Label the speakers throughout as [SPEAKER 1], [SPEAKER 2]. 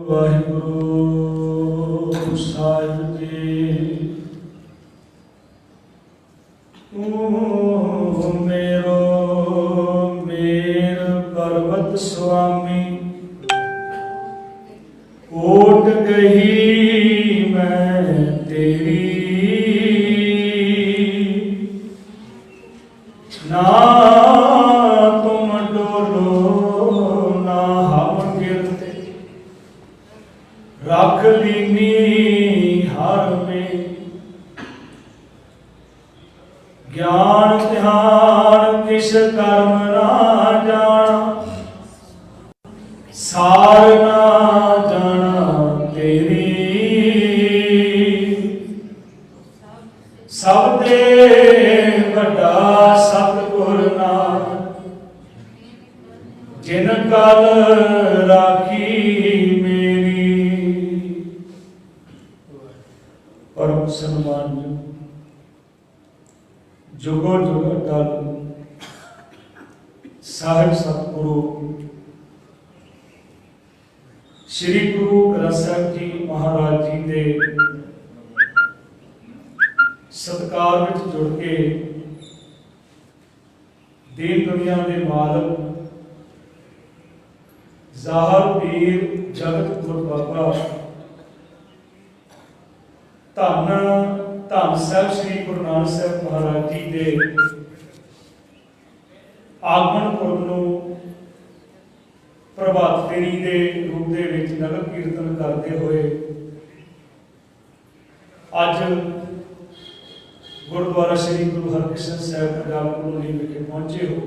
[SPEAKER 1] वाहिगुरु साहिब जी मेरो मेर पर्वत स्वामी ओट गई मैं तेरी ना तुम डोलो ना हम गिरते रख लीनी हर में ज्ञान ध्यान किस कर्म ना जाना सार ना जाना तेरी सब दे बड़ा सतगुर नाम जिन कल राखी मेरी। परम सन्मान जुगो जुग अटल साहिब सतगुरु श्री गुरु ग्रंथ साहिब जी महाराज जी के सत्कार में जुड़ के दीन दुनिया के मालक ज़ाहर पीर जगत गुर बाबा धन धन साहब श्री गुरु नानक साहब महाराज जी के आगमन पुरब नूं प्रभात फेरी के रूप के नगर कीर्तन करते हुए अज गुरुद्वारा श्री गुरु हरकृष्ण साहब पंजाब कॉलोनी विखे पहुंचे हो।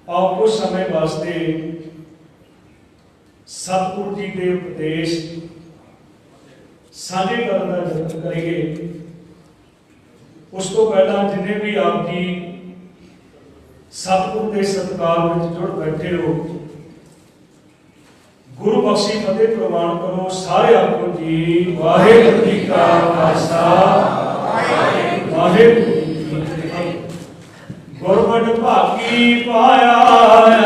[SPEAKER 1] आओ कुछ समय वास्ते सतगुरु जी के उपदेश साझे करने का यत्न करिए। उस तो पहला जिन्हें भी आप जी सतगुरु के सत्कार में जुड़ बैठे हो गुरु बख्शी फतेह प्रवान करो। सारे आखो जी वाहिगुरू जी का खालसा वाहिगुरू जी की फतेह। गुरबड़ भागी पाया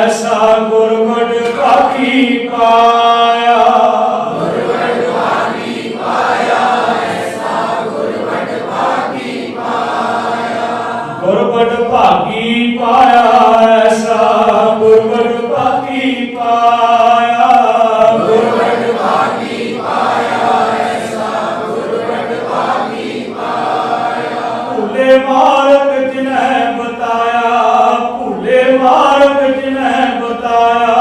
[SPEAKER 1] ऐसा गुरबड़ भागी पाया गुरबड़ भागी पाया ऐसा गुरबड़ भागी पाया गुरबड़ भागी पाया ऐसा गुरबड़ भागी पाया गुरबड़ भागी पाया ऐसा गुरबड़ भागी पाया। भूले मार्ग जिन्हें बताया भूले मार्ग जिन्हें बताया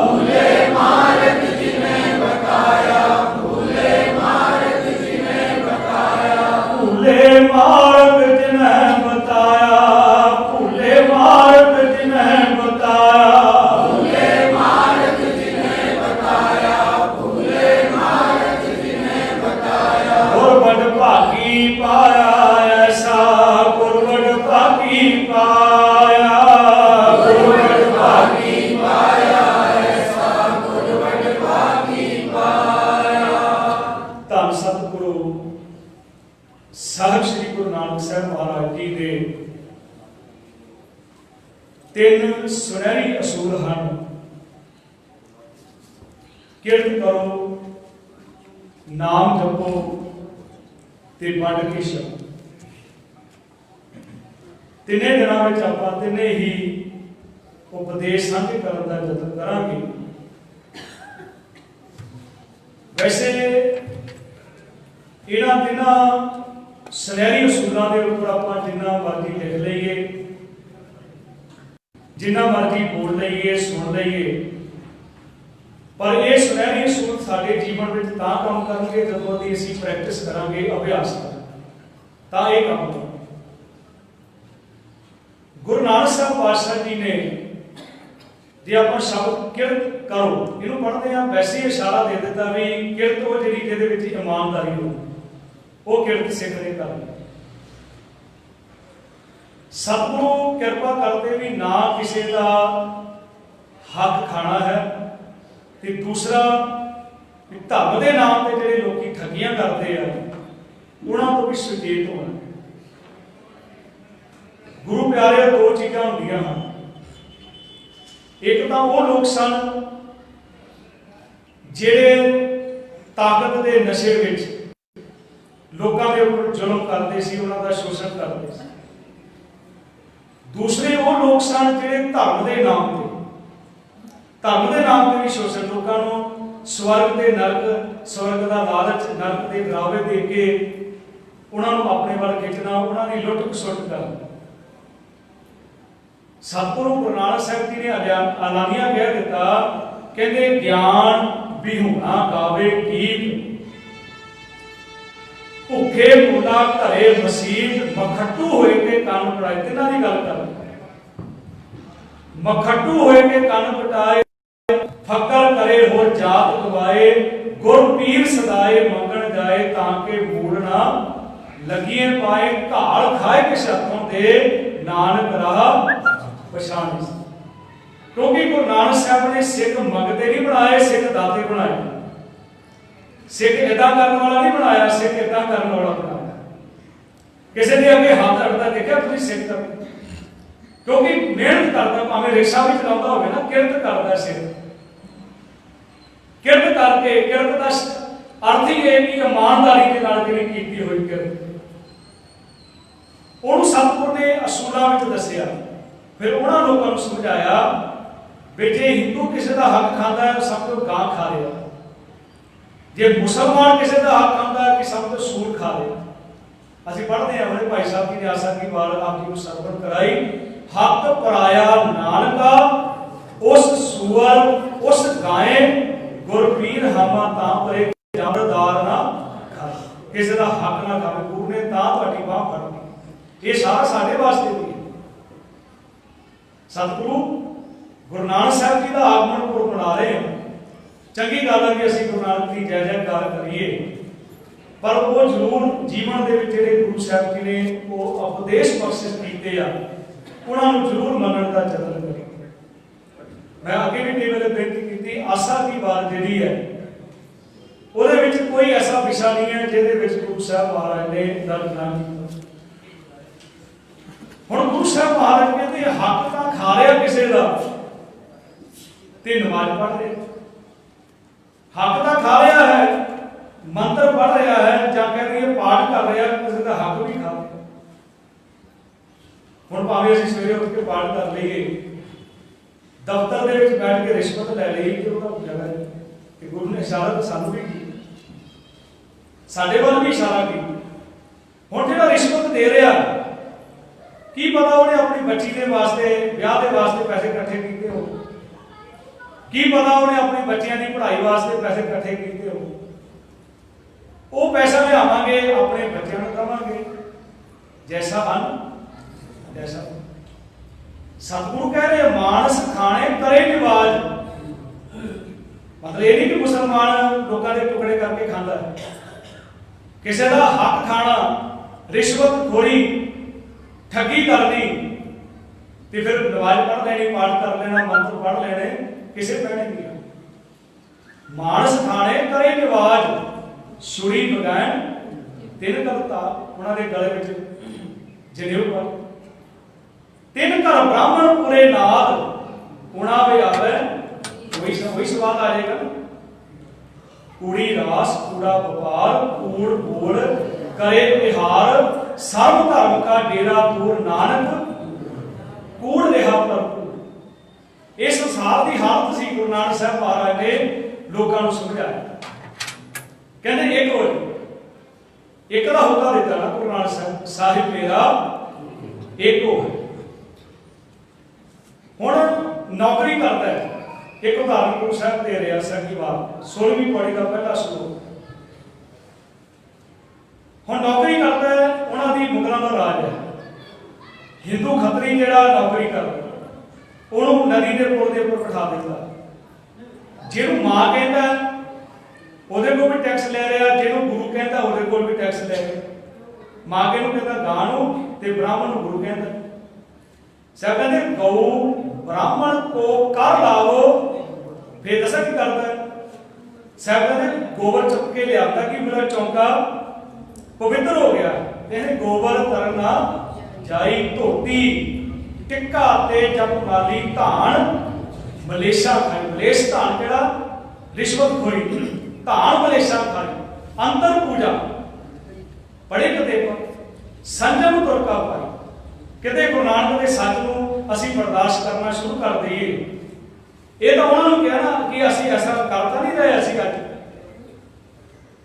[SPEAKER 1] भूले मार्ग जिन्हें बताया भूले मार्ग जिन्हें बताया भूले मार्ग जिन्हें बताया भूले मार्ग जिन्हें बताया भूले मार्ग जिन्हें बताया भूले मार्ग जिन्हें बताया। गुरबड़ भागी पाया ऐसा गुरबड़ भागी पाया गुरबड़ भागी पाया ऐसा गुरबड़ भागी पाया। धन सतगुरु साहिब श्री गुरु नानक साहब महाराज जी के तीन सुनहरी असूल हैं। किरत करो नाम जपो ते वंड के छको। तिने दिनों में आप तिने ही उपदेश साझे करने का यत्न करांगे। वैसे इन्हां तिन्हां सुनहरी असूलों के उपर आप जिन्ना मर्जी लिख लीए जिन्ना मर्जी बोल लीए सुन लीए पर यह सुनहरी असूल साडे जीवन में तां काम करनगे जदों असीं प्रैक्टिस करांगे अभ्यास तां यह काम करेंगे। गुरु नानक साहब पातशाह जी ने जे आप शब्द किरत करो इनू पढ़ते हैं वैसे ही इशारा दे दिता भी किरत वो जी जिहदे ईमानदारी हो वो किरत सिख ने करनी। सतगुरु कृपा करते भी ना किसी का हक खाना है ते दूसरा धर्म के नाम पर जो लोग ठगियां करते हैं उन्होंने तो भी सुचेत होना। गुरु प्यारे दो चीज़ां होंदियां हैं। एक तो वो लोग सन ਜਿਹੜੇ ਤਾਕਤ ਦੇ ਨਸ਼ੇ ਵਿੱਚ ਲੋਕਾਂ ਦੇ ਉੱਪਰ ਜ਼ੁਲਮ ਕਰਦੇ ਸੀ, ਉਹਨਾਂ ਦਾ ਸ਼ੋਸ਼ਣ ਕਰਦੇ ਸੀ। ਦੂਸਰੇ ਉਹ ਲੋਕ ਸਨ ਜਿਹੜੇ ਧਰਮ ਦੇ ਨਾਮ ਤੇ ਵੀ ਸ਼ੋਸ਼ਣ, ਲੋਕਾਂ ਨੂੰ ਸਵਰਗ ਦੇ ਨਰਕ, ਸਵਰਗ ਦਾ ਲਾਲਚ, ਨਰਕ ਦੇ ਡਰਾਵੇ ਦੇ ਕੇ ਉਹਨਾਂ ਨੂੰ ਆਪਣੇ ਵੱਲ ਖਿੱਚਣਾ, ਉਹਨਾਂ ਦੀ ਲੁੱਟ ਖਸੁੱਟ ਕਰਨਾ। ਸਤਿਗੁਰੂ ਗੁਰੂ ਨਾਨਕ ਸਾਹਿਬ ਜੀ ਨੇ ਐਲਾਨੀਆ ਕਹਿ ਦਿੱਤਾ, ਕਹਿੰਦੇ ਗਿਆਨ ਬਿਹੂਣਾ ਗਾਵੇ ਗੀਤ, ਭੁੱਖੇ ਮੁੰਡਾ ਘਰੇ ਮਸੀਤ, ਮਖੱਟੂ ਹੋਏ ਕੇ ਕੰਨ ਪਟਾਏ। ਤਿੰਨਾਂ ਦੀ ਗੱਲ ਕਰ, ਮਖੱਟੂ ਹੋਏ ਕੇ ਕੰਨ ਪਟਾਏ, ਫਕਰ ਕਰੇ ਹੋਰ ਜਾਤ ਗਵਾਏ, ਗੁਰ ਪੀਰ ਸਦਾਏ ਮੰਗਣ ਜਾਏ, ਤਾਂ ਕਿ ਮੂੜ ਨਾ ਲੱਗੀਏ ਪਾਏ, ਘਾਲ ਖਾਏ ਕਿਸ ਹੱਥੋਂ ਤੇ ਨਾਨਕ ਰਾਹ ਪਛਾਣੀ। ਕਿਉਂਕਿ ਗੁਰੂ ਨਾਨਕ ਸਾਹਿਬ ਨੇ ਸਿੱਖ ਮੰਗਤੇ ਨਹੀਂ ਬਣਾਏ, ਸਿੱਖ ਦਾਤੇ ਬਣਾਏ। ਸਿੱਖ ਏਦਾਂ ਕਰਨ ਵਾਲਾ ਨਹੀਂ ਬਣਾਇਆ, ਸਿੱਖ ਏਦਾਂ ਕਰਨ ਵਾਲਾ ਬਣਾਇਆ। ਕਿਸੇ ਦੇ ਅੱਗੇ ਹੱਥ ਰੱਖਦਾ ਦੇਖਿਆ ਤੁਸੀਂ ਸਿੱਖ ਦਾ? ਕਿਉਂਕਿ ਮਿਹਨਤ ਕਰਦਾ, ਭਾਵੇਂ ਰਿਕਸ਼ਾ ਵੀ ਚਲਾਉਂਦਾ ਹੋਵੇ ਨਾ, ਕਿਰਤ ਕਰਦਾ ਸਿੱਖ। ਕਿਰਤ ਕਰਕੇ, ਕਿਰਤ ਦਾ ਅਰਥ ਹੀ ਇਹ ਕਿ ਇਮਾਨਦਾਰੀ ਦੇ ਨਾਲ ਜਿਹੜੀ ਕੀਤੀ ਹੋਈ ਕਿਰਤ, ਉਹਨੂੰ ਸਤਿਗੁਰ ਨੇ ਅਸੂਲਾਂ ਵਿੱਚ ਦੱਸਿਆ। ਫਿਰ ਉਹਨਾਂ ਲੋਕਾਂ ਨੂੰ ਸਮਝਾਇਆ ਵੀ ਜੇ ਹਿੰਦੂ ਕਿਸੇ ਦਾ ਹੱਕ ਖਾਂਦਾ ਹੈ, ਸਭ ਤੋਂ ਗਾਂ ਖਾ ਰਿਹਾ। ਜੇ ਮੁਸਲਮਾਨ ਕਿਸੇ ਦਾ ਹੱਕ ਖਾਂਦਾ ਹੈ, ਕਿ ਸਭ ਤੋਂ ਸੂਰ ਖਾ ਰਿਹਾ। ਅਸੀਂ ਪੜ੍ਹਦੇ ਹਾਂ ਆਪਣੇ ਭਾਈ ਸਾਹਿਬ ਜੀ ਨੇ ਆਸਾ ਕੀ ਵਾਰ ਆਪ ਜੀ ਨੂੰ ਸਰਵਣ ਕਰਾਈ, ਹੱਕ ਪਰਾਇਆ ਨਾਨਕਾ, ਉਸ ਸੂਰ ਉਸ ਗਾਏ, ਗੁਰਪੀਰ ਹਾਮਾ ਤਾਂ ਪਰੇ, ਜਬਰਦਾਰ ਨਾ ਖਾਏ। ਕਿਸੇ ਦਾ ਹੱਕ ਨਾ ਖਾਵੇ, ਗੁਰੂ ਨੇ ਤਾਂ ਤੁਹਾਡੀ ਬਾਂਹ ਫੜਨੀ। ਇਹ ਸਾਰਾ ਸਾਡੇ ਵਾਸਤੇ ਵੀ ਹੈ। ਸਤਿਗੁਰੂ ਗੁਰੂ ਨਾਨਕ ਸਾਹਿਬ ਜੀ ਦਾ ਆਗਮਨ ਪੁਰਬ ਮਨਾ ਰਹੇ ਹਾਂ। ਚੰਗੀ ਗੱਲ ਹੈ ਕਿ ਅਸੀਂ ਗੁਰੂ ਨਾਨਕ ਦੀ ਜੈ ਜੈਕਾਰ ਕਰੀਏ, ਪਰ ਉਹ ਜ਼ਰੂਰ ਜੀਵਨ ਦੇ ਵਿੱਚ ਜਿਹੜੇ ਗੁਰੂ ਸਾਹਿਬ ਜੀ ਨੇ ਉਹ ਉਪਦੇਸ਼ ਬਖਸ਼ਿਸ਼ ਕੀਤੇ ਆ, ਉਹਨਾਂ ਨੂੰ ਜ਼ਰੂਰ ਮੰਨਣ ਦਾ ਯਤਨ ਕਰੀਏ। ਮੈਂ ਅੱਗੇ ਵੀ ਕਈ ਵੇਲੇ ਬੇਨਤੀ ਕੀਤੀ, ਆਸਾ ਦੀ ਬਾਤ ਜਿਹੜੀ ਹੈ ਉਹਦੇ ਵਿੱਚ ਕੋਈ ਐਸਾ ਵਿਸ਼ਾ ਨਹੀਂ ਹੈ ਜਿਹਦੇ ਵਿੱਚ ਗੁਰੂ ਸਾਹਿਬ ਮਹਾਰਾਜ ਨੇ ਦਰਜ ਨਾ ਕੀਤਾ। ਹੁਣ ਗੁਰੂ ਸਾਹਿਬ ਮਹਾਰਾਜ ਕਹਿੰਦੇ ਹੱਕ ਤਾਂ ਖਾ ਰਿਹਾ ਕਿਸੇ ਦਾ ਤੇ ਨਮਾਜ਼ ਪੜ੍ਹ ਰਿਹਾ। ਹੱਕ ਤਾਂ ਖਾ ਰਿਹਾ ਹੈ, ਮੰਤਰ ਪੜ੍ਹ ਰਿਹਾ ਹੈ, ਜਾਂ ਕਹਿੰਦੇ ਪਾਠ ਕਰ ਰਿਹਾ, ਕਿਸੇ ਦਾ ਹੱਕ ਵੀ ਖਾ ਰਿਹਾ। ਹੁਣ ਭਾਵੇਂ ਅਸੀਂ ਸਵੇਰੇ ਉੱਠ ਕੇ ਪਾਠ ਕਰ ਲਈਏ, ਦਫ਼ਤਰ ਦੇ ਵਿੱਚ ਬੈਠ ਕੇ ਰਿਸ਼ਵਤ ਲੈ ਲਈ, ਤੇ ਉਹਦਾ ਜਗ੍ਹਾ ਹੈ ਕਿ ਗੁਰੂ ਨੇ ਇਸ਼ਾਰਾ ਤਾਂ ਸਾਨੂੰ ਵੀ ਕੀਤਾ, ਸਾਡੇ ਵੱਲ ਵੀ ਇਸ਼ਾਰਾ ਕੀਤਾ। ਹੁਣ ਜਿਹੜਾ ਰਿਸ਼ਵਤ ਦੇ ਰਿਹਾ, ਕੀ ਪਤਾ ਉਹਨੇ ਆਪਣੀ ਬੱਚੀ ਦੇ ਵਾਸਤੇ, ਵਿਆਹ ਦੇ ਵਾਸਤੇ ਪੈਸੇ ਇਕੱਠੇ ਕੀਤੇ ਹੋ, ਕੀ ਪਤਾ ਉਹਨੇ ਆਪਣੀ ਬੱਚਿਆਂ ਦੀ ਪੜ੍ਹਾਈ ਵਾਸਤੇ ਪੈਸੇ ਇਕੱਠੇ ਕੀਤੇ ਹੋ। ਉਹ ਪੈਸਾ ਲਿਆਵਾਂਗੇ, ਆਪਣੇ ਬੱਚਿਆਂ ਨੂੰ ਦੇਵਾਂਗੇ, ਜੈਸਾ ਅੰਨ ਤੈਸਾ। ਸਤਿਗੁਰੂ ਕਹਿ ਰਹੇ ਮਾਨਸ ਖਾਣੇ ਕਰੇ ਨਿਵਾਜ। ਮਤਲਬ ਇਹ ਨਹੀਂ ਕਿ ਮੁਸਲਮਾਨ ਲੋਕਾਂ ਦੇ ਟੁਕੜੇ ਕਰਕੇ ਖਾਂਦਾ ਹੈ। ਕਿਸੇ ਦਾ ਹੱਕ ਖਾਣਾ, ਰਿਸ਼ਵਤ ਖੋਰੀ, ਠੱਗੀ ਕਰਨੀ, ਤੇ ਫਿਰ ਨਮਾਜ਼ ਪੜ੍ਹ ਲੈਣੀ, ਪਾਠ ਕਰ ਲੈਣਾ, ਮੰਤਰ ਪੜ੍ਹ ਲੈਣੇ, ਕਿਸੇ ਪੈਣੇ ਨਹੀਂ। ਮਾਨਸ ਖਾਣੇ ਕਰੇ ਨਿਵਾਜ, ਸੁਰੀ ਬਗੈਣ ਤਿੰਨ ਕਰਤਾ। ਉਹਨਾਂ ਦੇ ਗਲੇ ਵਿੱਚ ਜਨੇਊ ਪਾ, ਤਿੰਨ ਘਰ ਬ੍ਰਾਹਮਣ ਪੁਰੇ ਨਾਦ, ਉਣਾ ਵੇ ਆਵੇ ਉਹੀ ਸਵਾਦ ਆ ਜਾਏਗਾ। ਕੂੜੀ ਰਾਸ ਕੂੜਾ ਵਪਾਰ, ਕੂੜ ਬੋਲ ਕਰੇ ਤਿਹਾਰ, ਸਰਬ ਧਰਮ ਕਾ ਡੇਰਾ ਦੂਰ ਨਾਨਕ, ਕੂੜ ਰਿਹਾ ਭਰਪੂਰ। ਇਹ ਸੰਸਾਰ ਦੀ ਹਾਲਤ ਸੀ। ਗੁਰੂ ਨਾਨਕ ਸਾਹਿਬ ਮਹਾਰਾਜ ਨੇ ਲੋਕਾਂ ਨੂੰ ਸਮਝਾਇਆ। ਕਹਿੰਦੇ ਇੱਕ ਹੋਏ, ਇੱਕ ਦਾ ਹੁਕਮ ਦਿੱਤਾ ਨਾ ਗੁਰੂ ਨਾਨਕ ਸਾਹਿਬ, ਸਾਹਿਬ ਮੇਰਾ ਇੱਕ ਹੋਏ। ਹੁਣ ਨੌਕਰੀ ਕਰਦਾ ਹੈ, ਇੱਕ ਉਦਾਹਰਨ ਗੁਰੂ ਸਾਹਿਬ ਦੇ ਰਿਹਾ ਸੰਗੀ ਬਾਤ 16ਵੀਂ ਪੌੜੀ ਦਾ ਪਹਿਲਾ ਸ਼ਲੋਕ। ਹੁਣ ਨੌਕਰੀ ਕਰਦਾ ਹੈ, ਉਹਨਾਂ ਦੀ ਮੁਗਲਾਂ ਦਾ ਰਾਜ ਹੈ। ਹਿੰਦੂ ਖੱਤਰੀ ਜਿਹੜਾ ਨੌਕਰੀ ਕਰਦਾ, ਉਹਨੂੰ ਨਦੀ ਦੇ ਪੁਲ ਦੇ ਉੱਪਰ ਬਿਠਾ ਦਿੱਤਾ। ਜਿਹਨੂੰ ਮਾਂ ਕਹਿੰਦਾ ਉਹਦੇ ਕੋਲ ਵੀ ਟੈਕਸ ਲੈ ਰਿਹਾ, ਜਿਹਨੂੰ ਗੁਰੂ ਕਹਿੰਦਾ ਉਹਦੇ ਕੋਲ ਵੀ ਟੈਕਸ ਲੈ ਰਿਹਾ। ਮਾਂ ਨੂੰ ਕਹਿੰਦਾ ਗਾਂ ਨੂੰ, ਤੇ ਬ੍ਰਾਹਮਣ ਨੂੰ ਗੁਰੂ ਕਹਿੰਦਾ। ਸਾਹਿਬ ਕਹਿੰਦੇ ਗਊ ਬ੍ਰਾਹਮਣ ਕੋ ਕਰ ਲਾਵੋ। ਫਿਰ ਦੱਸਾਂ ਕੀ ਕਰਦਾ ਸਾਹਿਬ ਕਹਿੰਦੇ ਗੋਬਰ ਚੁੱਕ ਕੇ ਲਿਆਉਂਦਾ ਕਿ ਮੇਰਾ ਚੌਂਕਾ ਪਵਿੱਤਰ ਹੋ ਗਿਆ। ਕਹਿੰਦੇ ਗੋਬਰ ਤਰਨਾ ਜਾਈ ਧੋਤੀ, ਟਿੱਕਾ ਤੇ ਜਪ ਮਾਲੀ ਧਾਨ, ਮਲੇਸ਼ਾ ਖਾਈ। ਮਲੇਸ਼ ਧਾਨ ਕਿਹੜਾ? रिश्वतखोरी, धान मलेशा खाई, अंतर पूजा, पढ़े कतेबा, संजम तुरका पाई। किते गुरु नानक के सच को असी बर्दाश्त करना शुरू कर दईए, ये तो उन्होंने कहना कि असी ऐसा करता नहीं रहे। असी अज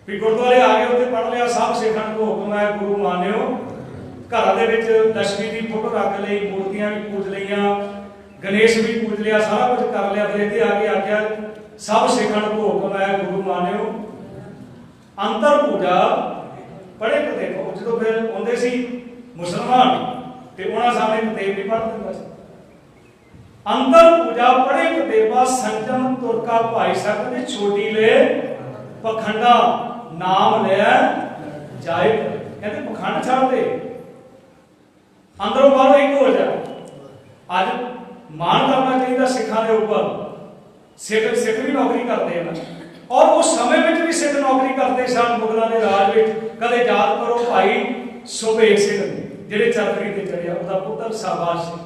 [SPEAKER 1] भी गुरुद्वारे आ गए, उत्थे पढ़ लिया, सब सिखण को हुक्म है, गुरु मानियो। घर के लक्ष्मी की फोटो रख ली, मूर्तियां भी पूज लिया, गणेश भी पूज लिया, सारा कुछ कर लिया। फिर इतने आके आख्या सब सिखण को हुक्म है, गुरु मानियो। अंतर पूजा पढ़े कतेबा, जो फिर आते सी मुसलमान तो उन्होंने सामने कतेब नहीं पढ़ दिता। अंतर पूजा पढ़े कतेबा, संजम तुरका भाई सकते, छोटी ले पखंडा, नाम लिया जाए। कहते पखंड छड़ दे, अंदरों बाहरों एक हो जाए। अज मान करना चाहिए सिखा के उपर। सिख सिख भी नौकरी करते हैं, और उस समय में भी सिख नौकरी करते सन मुगलों के राज में। कदे याद करो भाई सुबेग सिंह जिहड़े चरखड़ी ते चढ़िया, उसका पुत्र शाहबाज सिंह,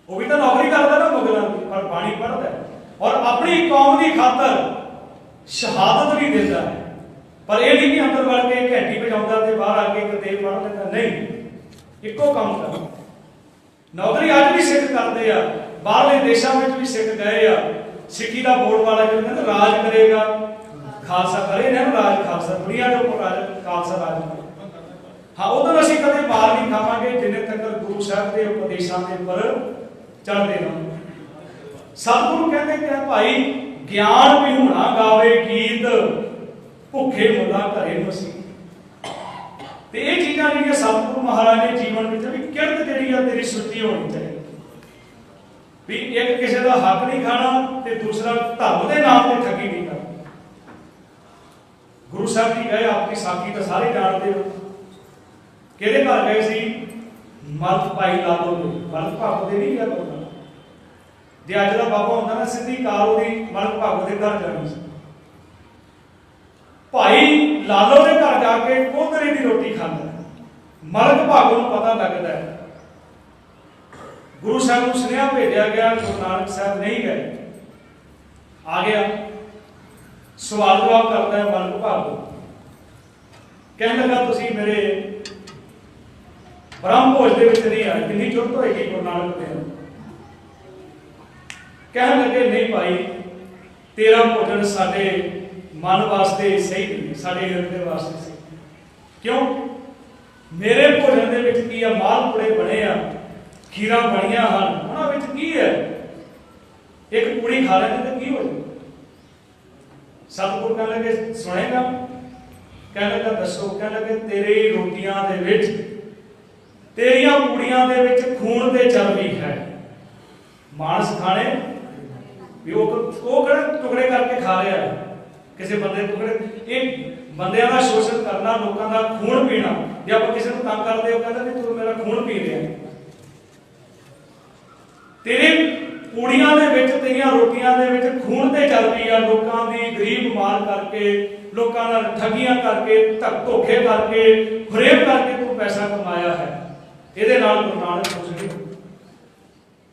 [SPEAKER 1] वो भी तो नौकरी करता ना मुगलों की, पर बाणी पढ़ता है और अपनी कौम की खातर शहादत भी देता है। पर यह नहीं कि अंदर वड़ के घंटी बजाता तो बाहर आके कतेब पढ़ लेता, नहीं, इको काम कर। नौकरी अज भी सिख करते हैं, बाहरले देशों में भी सिख गए आ। सिक्खी का बोर्ड वाला जो कहते राज करेगा खालसा, करे ना राज खालसा, दुनिया के ऊपर राज खालसा राज करे। हाँ, उधर असीं कदे मार नहीं खावांगे जिन्ने तक गुरु साहब के उपदेशों के उपर चढ़ते रहेंगे। सतगुरु कहते हैं भाई ज्ञान विहूणा गावे गीत, भुखे मुला घरे मसी। तो ये चीज़ां जिहड़ियां सतगुरु महाराज ने जीवन में भी किरत जिहड़ी आ तेरी सुची होनी चाहिए। भी एक किसी का हक नहीं खाना ते दूसरा धर्म के नाम पे ठगी नहीं करनी। गुरु साहब जी गए, आपकी साखी तो सारे जानते हो, किहदे घर गए सी? मर्द भाई लालो दे, मर्द भागो दे नहीं गया बोलना। जे अज का बाबा होंदा ना, सीधी कार उहदी मर्द भागो दे घर जानी सी। भाई लालो के घर जाके कोदरे की रोटी खांदा, मर्द भागो नूं पता लगता है। गुरु साहब को सुनेहा भेजा गया, गुरु नानक साहब नहीं गए। आ गया, सवाल जवाब करता है मर्द भागो, कहने लगा तुसी मेरे ब्रह्म भोज के नहीं आए, कितनी जुरत होगी गुरु नानक देव। कहने लगे नहीं भाई, तेरा भोजन साडे मन वास्ते सही नहीं, साडे हृदय वास्ते सही। क्यों? मेरे भोजन के विच की आ, मालपुड़े बने आ, खीरा बनिया हैं, उन्होंने की है, एक पूरी खा लेते तो की हो जाए। सतगुरु कहने लगे सुनेगा? कहने लगा दसो। कहने लगे तेरी रोटियां दे विच, तेरियां पूड़ियां दे विच खून ते चर्बी है, मांस खाने भी वो टुकड़े करके खा रहा है। किसी बंदे टुकड़े, एक बंदियां का शोषण करना, लोगों का खून पीना। जे आप किसी को तंग करते हो, कहते भी तू मेरा खून पी रहा है। तेरे पूड़ियां दे विच, तेरियां रोटियां दे विच खून ते चर्बी आ। लोकां दी गरीब मार करके, लोकां नाल ठगियां करके, धोखे करके, फरेब करके तू पैसा कमाया है। इहदे नाल गुरु नानक खुश नहीं हो।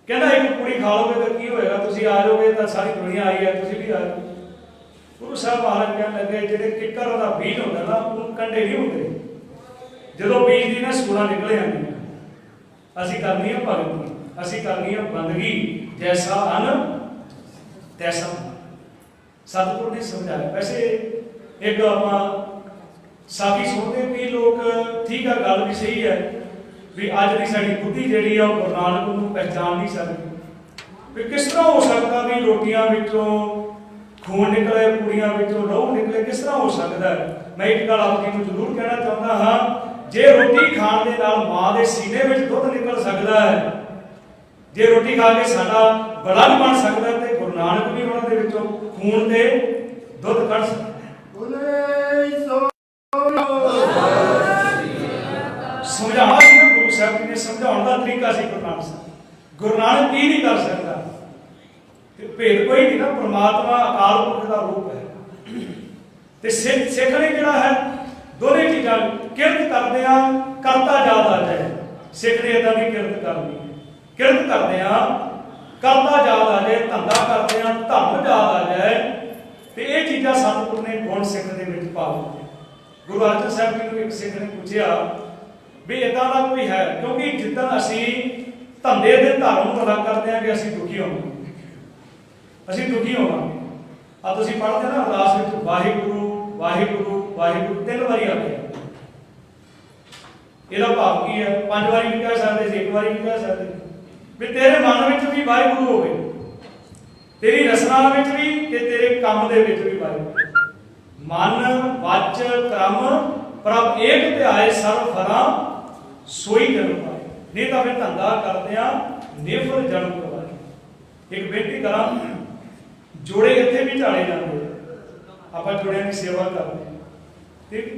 [SPEAKER 1] कहना एक पूड़ी खा लोगे तो की होएगा, तुसीं आ जाओगे तो सारी दुनिया आई है, तुसीं भी आ जाओ। गुरु साहब महाराज कहने लगे जिहड़े किकर दा बीज हुंदा ना, ओह कंडे नहीं हुंदे। जदों बीज दी ना सूरां निकल आंदियां, असीं करनी है भगती, असी करनी है बंदगी, जैसा अन्न तैसा। सतगुरु ने समझाया। वैसे एक आप साखी सुनते भी लोग, ठीक है गल भी सही है भी अज की साडी बुद्धि जिहड़ी आ गुरु नानक नूं पहचान नहीं सकती। भी किस तरह हो सकता भी रोटियां विचों खून निकले, पूड़ियां विचों लहू निकले, किस तरह हो सकता है? मैं एक गल आप जी नूं जरूर कहना चाहता हाँ, जे रोटी खाण दे नाल मां दे सीने विच दुध निकल सकता है, जे रोटी खा के साडा बड़ा भी बन सकता है, तो गुरु नानक भी उन्हां दे विचों खून दे दुध कढ सकदा है। समझावा सी ना गुरु साहब जी ने, समझाउण दा तरीका सी गुरु नानक साहब। गुरु नानक की नहीं कर सकता, भेद कोई नहीं ना, परमात्मा अकाल पुरख का रूप है। ते सिख ने जिहड़ा है दोने चीज़ां किरत करदे आ, करता याद आ जाए। सिख ने इदां दी किरत करनी, किरत करदे आ करता याद आ जाए, धंधा करदे आ धर्म याद आ जाए, चीज़ां सतगुरु ने गुण सिख दे विच पा दित्ते। गुरु अर्जन साहब जी को एक सिख ने पूछा भी इदां दा कोई है, क्योंकि जिद्दां असीं धंधे दे धर्म पता करते हैं कि असीं दुखी होवांगे, असीं दुखी होवांगे। आ तुसीं पढ़दे ना अरदास विच वाहिगुरू वाहिगुरू वाहिगुरू 3 वारी आखिया। ਇਹਦਾ ਭਾਵ ਕੀ है? 5 ਵਾਰੀ भी कह सकते, 1 वारी भी कह सकते भी तेरे मन विच भी वाहिगुरू होवे, तेरी रसना विच भी ते तेरे काम दे विच भी वाहिगुरू। मन वच क्रम प्रभ एक ध्याए सर्व फला सोई जन्म पाए। नहीं तो फिर धंधा करते हैं निफर जन्म करवाए। एक बेनती करा, जोड़े इत्थे भी ढाले जाते, आप जोड़ियां की सेवा करते हैं,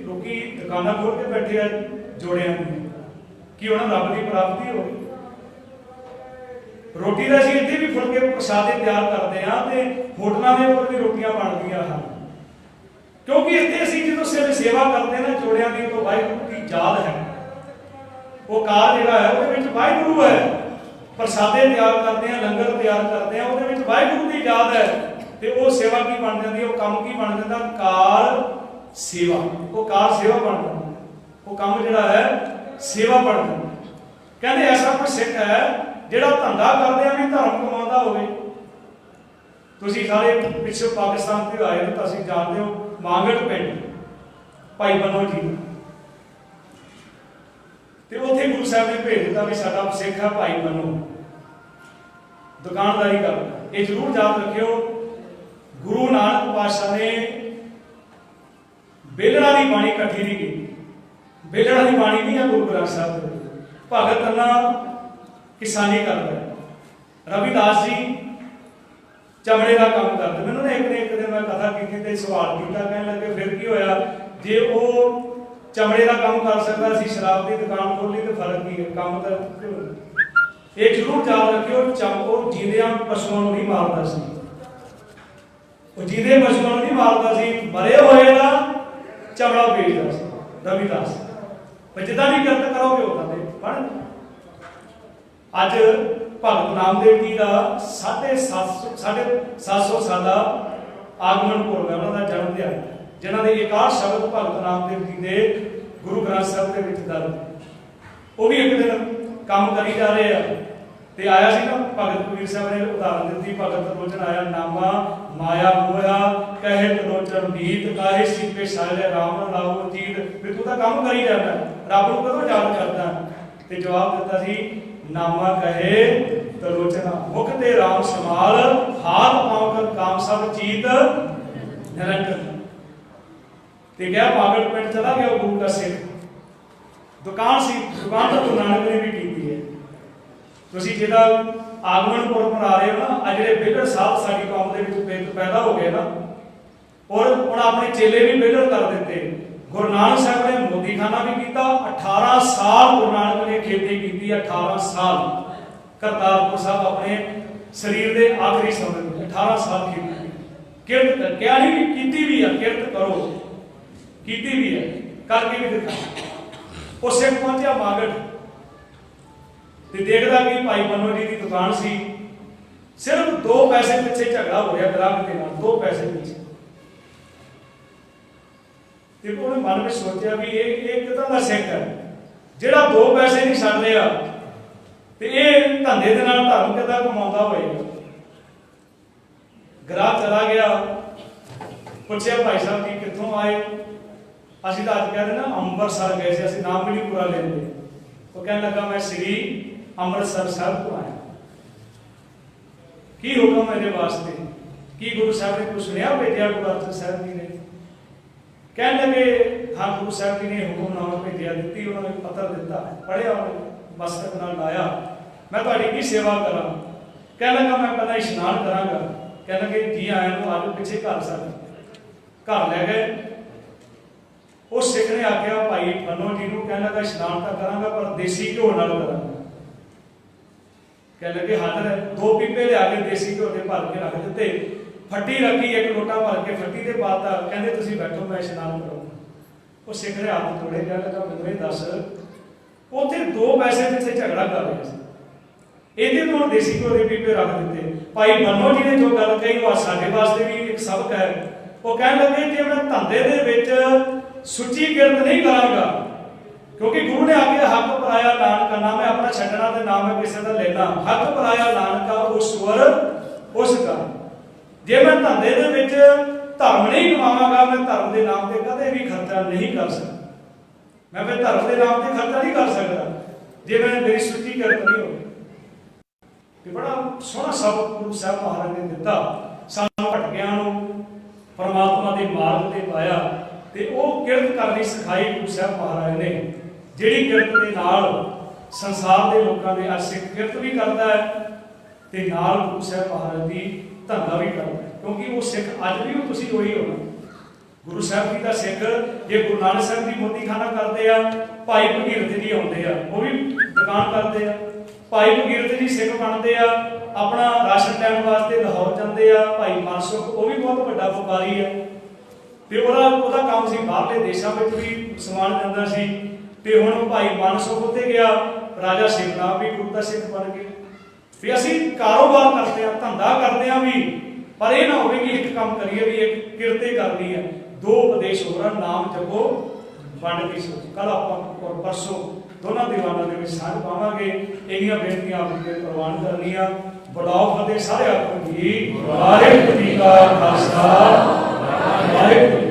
[SPEAKER 1] लोग दुकाना खोल के बैठे हैं जोड़ियां की उन्हें रब की प्राप्ति हो। रोटी का असीं इत्थे भी फुलके प्रसादे तैयार करते हैं तो होटलों के उपर भी रोटियां बनदियां हैं, क्योंकि इत्थे असीं जो सेवा करते हैं ना जोड़ियां की, तो वाहिगुरू की याद है। वो कार जिहड़ा है उहदे विच वाहिगुरू है, प्रसादे तैयार करते हैं, लंगर तैयार करते हैं, उहदे विच वाहिगुरू की याद है। तो वो सेवा की बन जाती है, वो काम की बन जाता कार सेवा, वो कार सेवा बन जाता है, वो काम जिहड़ा है सेवा बन जाता है। कहते ऐसा कोई सिख है जिहड़ा धंधा करदे भी धर्म कमाउंदा होवे। तुसीं सारे पिछले पाकिस्तान ते आए हो तो असीं जानदे हो मांगट पिंड भाई बनो जी ते उत्थे गुरु साहब ने भेज दिता भी साडा सिख है भाई बनो, दुकानदारी करदा। ये जरूर याद रखियो, गुरु नानक पातशाह ने बेलड़ा की बाणी इकट्ठी नहीं की। बेलड़ा की बाणी नहीं है गुरु ग्रंथ साहब, भगत करना किसानी करता है। रविदास जी चमड़े का काम करते। मैंने ने एक दिन मैं कथा की तो सवाल किया, कहने लगे फिर की होया जे वो चमड़े का काम कर सकता सी, शराब की दुकान खोली तो फर्क की है काम तो। एक जरूर याद रखियो, चमको जींदियां पशुओं नहीं मारता सी, वो जींदे पशुओं नहीं मारता सी, मरे होए का चमड़ा बेचता सी रविदास। जिदा भी करत करोगे उदा दे बन। अज भगत नामदेव जी का 750 साल आगमन पुरब है, उन्होंने जन्म दिहाड़ा, जिन्होंने एकाध शब्द भगत नामदेव जी के गुरु ग्रंथ साहब के दर्ज। वो भी एक दिन काम करी जा रहे हैं तो आया सी ना भगत कबीर साहब ने उदाहरण दी, भगत लोचन आया नामा माया मोया कहे लोचन बीत काहे सीपे साले राम लाओ जीत। भी तू तो काम करी जाता रब को कदों याद करता? तो जवाब दिता सी नामा कहे तलोचना मुख ते राम समाल हाथ पांव कर काम सब जीत निरंजन। ते क्या पागल पिंड चला गया गुरु का सिख, दुकान सी, दुकान तो गुरु नानक ने भी की है। तुसीं जिहदा आगमन पुरब मना रहे हो ना, आ जिहड़े बिगड़ साहब साडी कौम दे विच पैदा हो गए ना, और हुण अपने चेले भी बिगड़ कर दिते। गुरु नानक साहब ने मोदीखाना भी किया, 18 साल गुरु नानक ने खेती की, 18 साल करतारपुर साहब अपने शरीर के आखिरी समय में 18 साल खेती किरत कर क्या नहीं की भी है, किरत करो की भी है, करके भी दिखा। उस सिख पहुंचा मागट देखता कि भाई बनो जी की दुकान सी, सिर्फ 2 पैसे पिछे झगड़ा हो गया ग्राहक के नाल, 2 पैसे पीछे। देखो उन्हें मन में सोचा भी ये कितना का सिख है जिहड़ा 2 पैसे नहीं छड्ड रहा, ते ये धंधे दे नाल धर्म किदां कमाउंदा होएगा। ग्राहक चला गया, पूछया भाई साहब जी कित्थों आए? असीं तां अज कहते ना अंमृतसर गए थे, असीं नाम भी नहीं पूरा लेंदे। वो कहने लगा मैं श्री अमृतसर साहब को आया, की हुक्म मेरे वास्ते? की गुरु साहब ने कुछ सुनिया भेजा गुरु अर्जन साहब जी ने? कहने लगे हाँ गुरु साहब जी ने हुक्मनामा भेजा दी, उन्होंने पत्र दिता, पढ़िया मस्तक नाल लाया, मैं तुहाडी की सेवा करा? कहने लगा मैं पहला इशनान करांगा। कहने लगे जी आया नूं आज पिछे घर सन, घर लै गए। उस सिख ने आख्या भाई बनो जी नूं, कहने लगा इशनान तो करांगा पर देसी घ्यो नाल करांगा। कहने लगे हाजिर है, 2 पीपे लिया के देसी घ्यो के भर के रख दिते, फट्टी रखी, एक लोटा भर के फट्टी ते पाता, कहंदे तुसीं बैठो मैं इशनान करूंगा। वो सिख ने हाथ जोड़े, कहने लगा मैनूं दस उत्थे 2 पैसे पिछे झगड़ा कर रहे थे, ਇਹਦੇ ਤੋਂ देसी घ्यो के पीपे रख दिते। भाई बनो जी ने जो गल कही वो साडे वास्ते भी एक सबक है ਉਹ ਕਹਿਣ ਲੱਗੇ ਕਿ ਮੈਂ ਧੰਦੇ ਦੇ ਵਿੱਚ ਸੁੱਚੀ ਕਿਰਤ ਨਹੀਂ ਕਰਾਂਗਾ, ਕਿਉਂਕਿ ਗੁਰੂ ਨੇ ਆਖਿਆ ਹੱਕ ਪਰਾਇਆ ਨਾਨਕਾ, ਨਾ ਮੈਂ ਆਪਣਾ ਛੱਡਣਾ ਤੇ ਨਾ ਮੈਂ ਕਿਸੇ ਦਾ ਲੈਣਾ। ਹੱਕ ਪਰਾਇਆ ਨਾਨਕਾ ਉਸ ਸਵਰ ਉਸ ਦਾ। ਜੇ ਮੈਂ ਧੰਦੇ ਦੇ ਵਿੱਚ ਧਰਮ ਨਹੀਂ ਕਮਾਵਾਂਗਾ, ਮੈਂ ਧਰਮ ਦੇ ਨਾਮ ਤੇ ਕਦੇ ਵੀ ਖਰਚਾ ਨਹੀਂ ਕਰ ਸਕਦਾ। ਮੈਂ ਫਿਰ ਧਰਮ ਦੇ ਨਾਮ ਤੇ ਖਰਚਾ ਨਹੀਂ ਕਰ ਸਕਦਾ ਜੇ ਮੈਂ ਮੇਰੀ ਸੁੱਚੀ ਕਿਰਤ ਨਹੀਂ ਹੋਵੇ। ਤੇ ਬੜਾ ਸੋਹਣਾ ਸਬਕ ਗੁਰੂ ਸਾਹਿਬ ਮਹਾਰਾਜ ਨੇ ਦਿੱਤਾ ਸਾਨੂੰ ਭਟਕਿਆਂ ਨੂੰ ਪਰਮਾਤਮਾ ਦੇ ਮਾਰਗ ਤੇ ਪਾਇਆ, ਤੇ ਉਹ ਕਿਰਤ ਕਰਨੀ ਸਿਖਾਈ ਗੁਰੂ ਸਾਹਿਬ ਮਹਾਰਾਜ ਨੇ, ਜਿਹੜੀ ਕਿਰਤ ਦੇ ਨਾਲ ਸੰਸਾਰ ਦੇ ਲੋਕਾਂ ਦੇ ਸਿੱਖ ਕਿਰਤ ਵੀ ਕਰਦਾ ਹੈ ਤੇ ਨਾਲ ਗੁਰੂ ਸਾਹਿਬ ਮਹਾਰਾਜ ਦੀ ਧੰਦਾ ਵੀ ਕਰਦਾ ਹੈ। ਕਿਉਂਕਿ ਉਹ ਸਿੱਖ ਅੱਜ ਵੀ ਉਹ ਤੁਸੀਂ ਉਹੀ ਹੋਣਾ। ਗੁਰੂ ਸਾਹਿਬ ਜੀ ਦਾ ਸਿੱਖ ਜੇ ਗੁਰੂ ਨਾਨਕ ਸਾਹਿਬ ਦੀ ਮੋਦੀਖਾਨਾ ਕਰਦੇ ਆ, ਭਾਈ ਭਗੀਰਥ ਜੀ ਆਉਂਦੇ ਆ, ਉਹ ਵੀ ਦੁਕਾਨ ਕਰਦੇ ਆ। ਭਾਈ ਭਗੀਰਥ ਜੀ ਸਿੱਖ ਬਣਦੇ ਆ, ਆਪਣਾ ਰਾਸ਼ਨ ਲੈਣ ਵਾਸਤੇ ਲਾਹੌਰ ਜਾਂਦੇ ਆ। ਭਾਈ ਮਨਸੁਖ ਉਹ ਵੀ ਬਹੁਤ ਵੱਡਾ ਵਪਾਰੀ ਹੈ, ਤੇ ਉਹਦਾ ਕੰਮ ਸੀ ਬਾਹਰਲੇ ਦੇਸ਼ਾਂ ਵਿੱਚ ਵੀ ਸਮਾਨ ਜਾਂਦਾ ਸੀ। ਤੇ ਹੁਣ ਭਾਈ ਮਨਸੁਖ ਉੱਤੇ ਗਿਆ, ਰਾਜਾ ਸ਼ਿਵਨਾਥ ਵੀ ਗੁਰੂ ਦਾ ਸਿੱਖ ਬਣ ਗਏ। ਵੀ ਅਸੀਂ ਕਾਰੋਬਾਰ ਕਰਦੇ ਆ, ਧੰਦਾ ਕਰਦੇ ਆ ਵੀ, ਪਰ ਇਹ ਨਾ ਹੋਵੇ ਕਿ ਇੱਕ ਕੰਮ ਕਰੀਏ ਵੀ ਇੱਕ ਕਿਰਤੇ ਕਰਨੀ ਹੈ। ਦੋ ਉਪਦੇਸ਼ ਹੋਰ ਹਨ, ਨਾਮ ਜਪੋ ਵੰਡ ਕੇ ਸੋਚੋ। ਕੱਲ ਆਪਾਂ ਔਰ ਪਰਸੋਂ ਦੋਨਾਂ ਦੀਵਾਨਾਂ ਦੇ ਵਿੱਚ ਸਾਂਝ ਪਾਵਾਂਗੇ। ਇੰਨੀਆਂ ਬੇਨਤੀਆਂ ਆਪ ਜੀ ਪ੍ਰਵਾਨ ਕਰਨੀਆਂ। ਬੜਾਓ ਫਤਿਹ ਸਾਰੇ ਆਖੋ ਜੀ। ਵਾਹਿਗੁਰੂ ਜੀ ਕਾ ਖਾਲਸਾ, ਵਾਹਿਗੁਰੂ